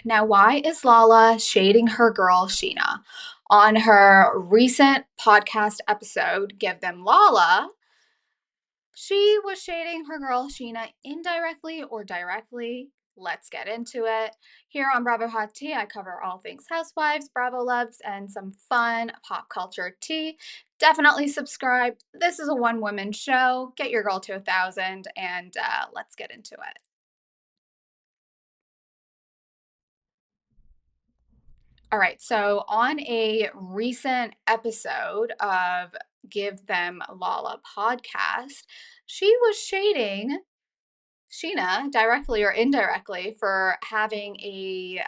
Now, why is Lala shading her girl Sheena? On her recent podcast episode, Give Them Lala, she was shading her girl Sheena indirectly or directly. Let's get into it. Here on Bravo Hot Tea, I cover all things housewives, Bravo loves, and some fun pop culture tea. Definitely subscribe. This is a one woman show. Get your girl to 1,000 and let's get into it. All right. So, on a recent episode of Give Them Lala podcast, she was shading Sheena directly or indirectly for having a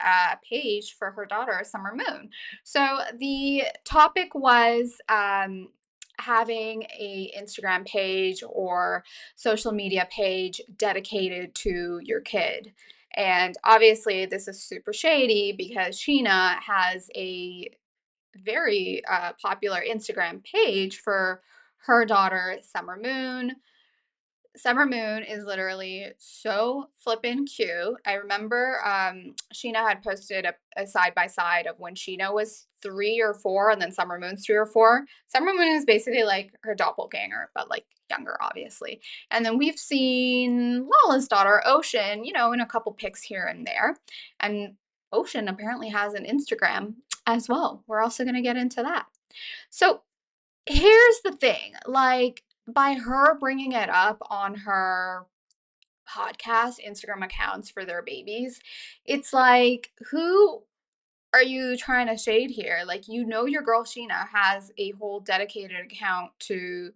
page for her daughter, Summer Moon. So, the topic was having a Instagram page or social media page dedicated to your kid. And obviously, this is super shady because Sheena has a very popular Instagram page for her daughter, Summer Moon. Summer Moon is literally so flippin' cute. I remember Sheena had posted a side by side of when Sheena was 3 or 4, and then Summer Moon's 3 or 4. Summer Moon is basically like her doppelganger, but like younger, obviously. And then we've seen Lala's daughter, Ocean, in a couple pics here and there. And Ocean apparently has an Instagram as well. We're also going to get into that. So here's the thing, like, by her bringing it up on her podcast, Instagram accounts for their babies, it's like, who are you trying to shade here? Like, your girl Sheena has a whole dedicated account to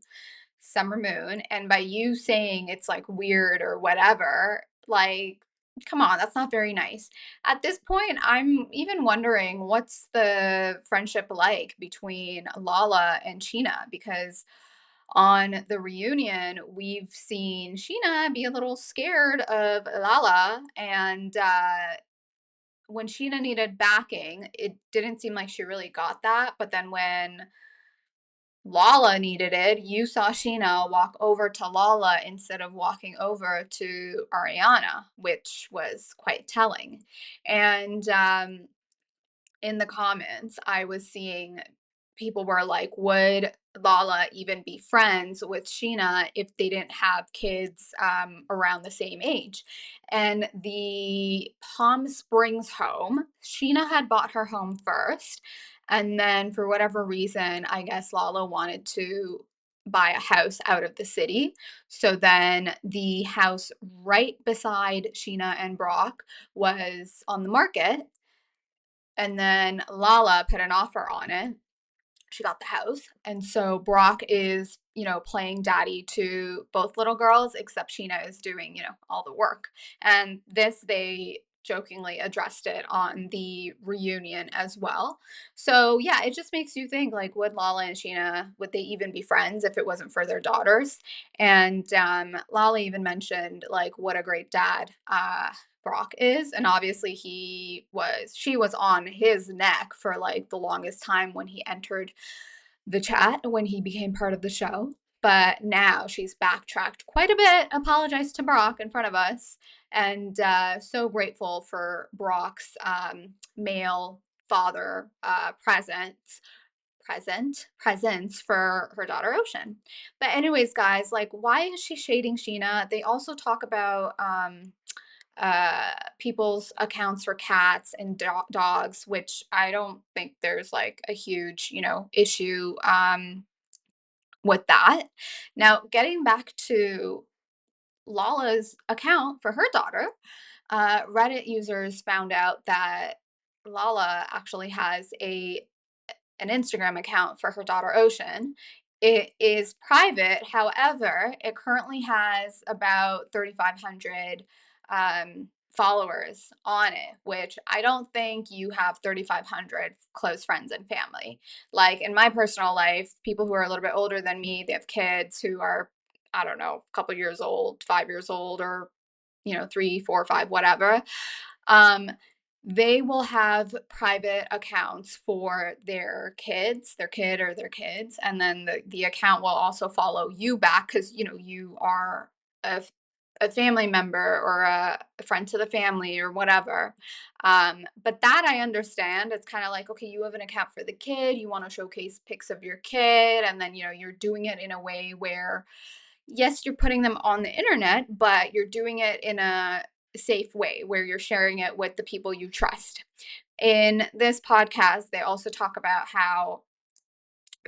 Summer Moon, and by you saying it's like weird or whatever, like, come on, that's not very nice. At this point, I'm even wondering what's the friendship like between Lala and Sheena because on the reunion, we've seen Sheena be a little scared of Lala, and when Sheena needed backing, it didn't seem like she really got that. But then when Lala needed it, you saw Sheena walk over to Lala instead of walking over to Ariana, which was quite telling. And in the comments, I was seeing people were like, would Lala even be friends with Sheena if they didn't have kids around the same age? And the Palm Springs home, Sheena had bought her home first. And then for whatever reason, I guess Lala wanted to buy a house out of the city. So then the house right beside Sheena and Brock was on the market, and then Lala put an offer on it. She got the house. And so Brock is, playing daddy to both little girls, except Sheena is doing, all the work. And this, they jokingly addressed it on the reunion as well. So yeah, it just makes you think, like, would Lala and Sheena, would they even be friends if it wasn't for their daughters? And Lala even mentioned like what a great dad Brock is. And obviously she was on his neck for like the longest time when he entered the chat, when he became part of the show. But now she's backtracked quite a bit, apologized to Brock in front of us, and so grateful for Brock's male father presence for her daughter Ocean. But anyways, guys, like, why is she shading Sheena? They also talk about people's accounts for cats and dogs, which I don't think there's like a huge, issue with that. Now, getting back to Lala's account for her daughter, Reddit users found out that Lala actually has an Instagram account for her daughter Ocean. It is private. However, it currently has about 3,500 followers on it, which I don't think you have 3,500 close friends and family. Like in my personal life, people who are a little bit older than me, they have kids who are, I don't know, a couple years old, 5 years old, or 3, 4, 5, whatever. Um, they will have private accounts for their kids, their kid or their kids, and then the account will also follow you back because you are a a family member or a friend to the family or whatever. But that I understand. It's kind of like, okay, you have an account for the kid, you want to showcase pics of your kid, and then, you're doing it in a way where, yes, you're putting them on the internet, but you're doing it in a safe way where you're sharing it with the people you trust. In this podcast, they also talk about how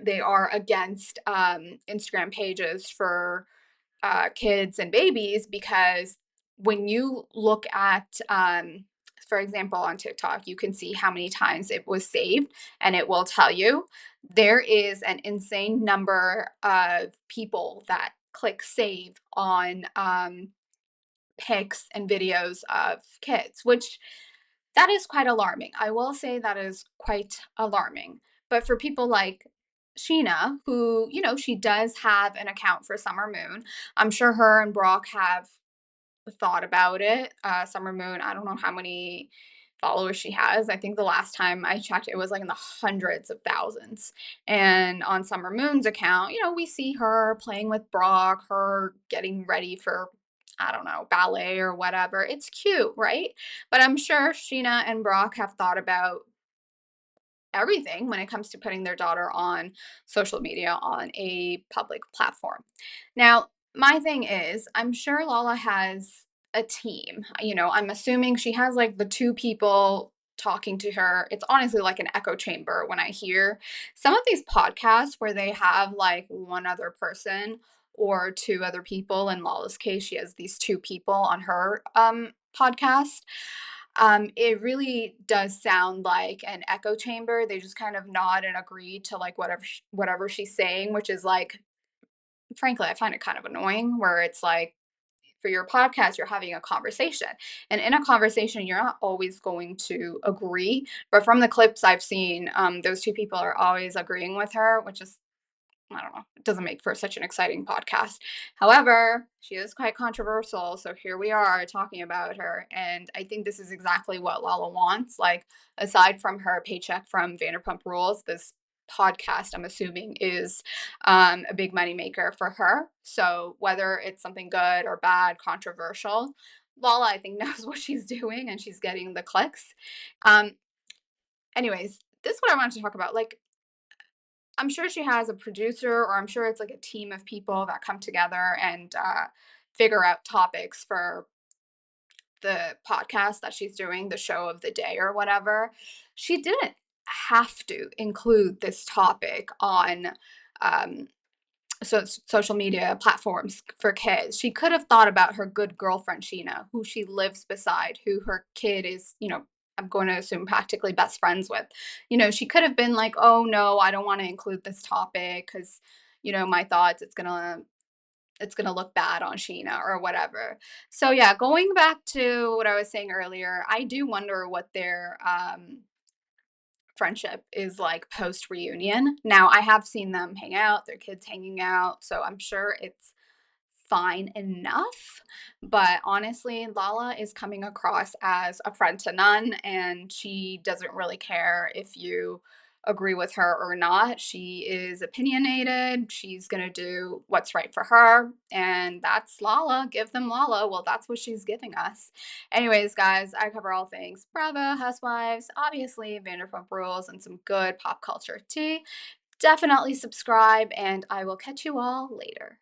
they are against Instagram pages for kids and babies because when you look at, for example, on TikTok, you can see how many times it was saved and it will tell you there is an insane number of people that click save on pics and videos of kids, which that is quite alarming. I will say that is quite alarming. But for people like Sheena, who, she does have an account for Summer Moon, I'm sure her and Brock have thought about it. Summer Moon, I don't know how many followers she has. I think the last time I checked, it was like in the hundreds of thousands. And on Summer Moon's account, we see her playing with Brock, her getting ready for, I don't know, ballet or whatever. It's cute, right? But I'm sure Sheena and Brock have thought about everything when it comes to putting their daughter on social media on a public platform. Now, my thing is, I'm sure Lala has a team. I'm assuming she has like the two people talking to her. It's honestly like an echo chamber when I hear some of these podcasts where they have like one other person or two other people. In Lala's case, she has these two people on her podcast. It really does sound like an echo chamber. They just kind of nod and agree to like whatever she's saying, which is like, frankly, I find it kind of annoying. Where it's like, for your podcast, you're having a conversation, and in a conversation, you're not always going to agree. But from the clips I've seen, those two people are always agreeing with her, which is, I don't know, it doesn't make for such an exciting podcast. However, she is quite controversial. So here we are talking about her. And I think this is exactly what Lala wants. Like, aside from her paycheck from Vanderpump Rules, this podcast, I'm assuming, is a big money maker for her. So whether it's something good or bad, controversial, Lala, I think, knows what she's doing and she's getting the clicks. Um, anyways, this is what I wanted to talk about. Like, I'm sure she has a producer, or I'm sure it's like a team of people that come together and figure out topics for the podcast that she's doing, the show of the day or whatever. She didn't have to include this topic on um, social media platforms for kids. She could have thought about her good girlfriend, Scheana, who she lives beside, who her kid is, I'm going to assume practically best friends with. She could have been like, oh no, I don't want to include this topic because, my thoughts, it's gonna look bad on Sheena or whatever. So yeah, going back to what I was saying earlier, I do wonder what their friendship is like post reunion. Now, I have seen them hang out, their kids hanging out, so I'm sure it's fine enough. But honestly, Lala is coming across as a friend to none, and she doesn't really care if you agree with her or not. She is opinionated. She's going to do what's right for her. And that's Lala. Give them Lala. Well, that's what she's giving us. Anyways, guys, I cover all things Bravo, Housewives, obviously Vanderpump Rules, and some good pop culture tea. Definitely subscribe, and I will catch you all later.